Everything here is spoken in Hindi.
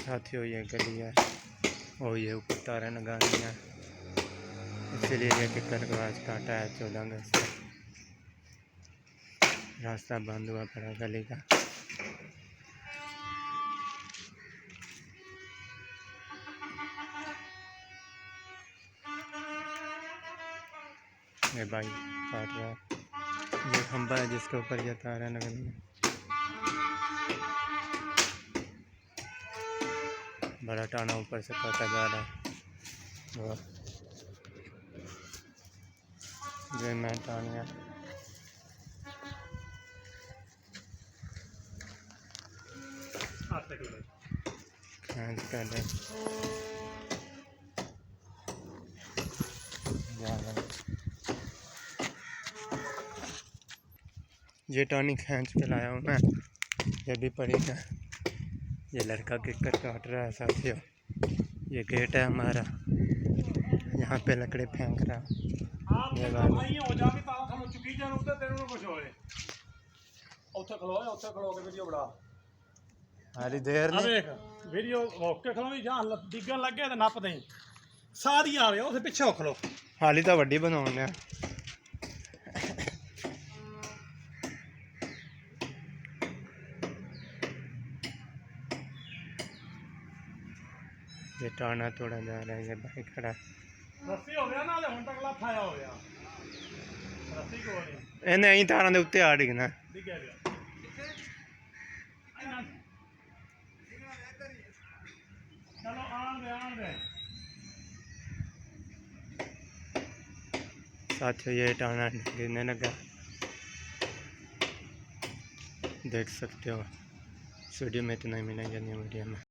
साथियों ये गली है और ये ऊपर तारें लगानी है, इसलिए ये किक्कर का आज काटा है 14 अगस्त से। रास्ता बंद हुआ पड़ा गली का। ये भाई काट रहा है, ये खंबा है जिसके ऊपर ये तारें लगनी है। बड़ा टाना ऊपर से काटा जा रहा है। ये मैं टानिया खींच कर दे ये टानी खींच के लाया हूँ मैं, ये भी पड़ी है। ये लड़का किक्कर काट रहा है साथियों। ये गेट है हमारा, यहाँ पे लकड़े फेंक रहा है। हाली देर नहीं वीडियो ओके खलो जहां डिगन लगे तो नप दें सारी आ रहे उसे पीछे खलो। हाली तो वड्डी बनाने ये टाना तोड़ा जा रहा है। ये भाई खड़ा रस्सी हो गया ना हुन तक ला फाया हो गया रस्सी को नहीं इन्हें अं तारा के उत्ते आ डिगना डिगे गया चलो आन दे साथियों ये टाना गिरने लगा, देख सकते हो। वीडियो में इतना ही मिलेंगे न्यू वीडियो में।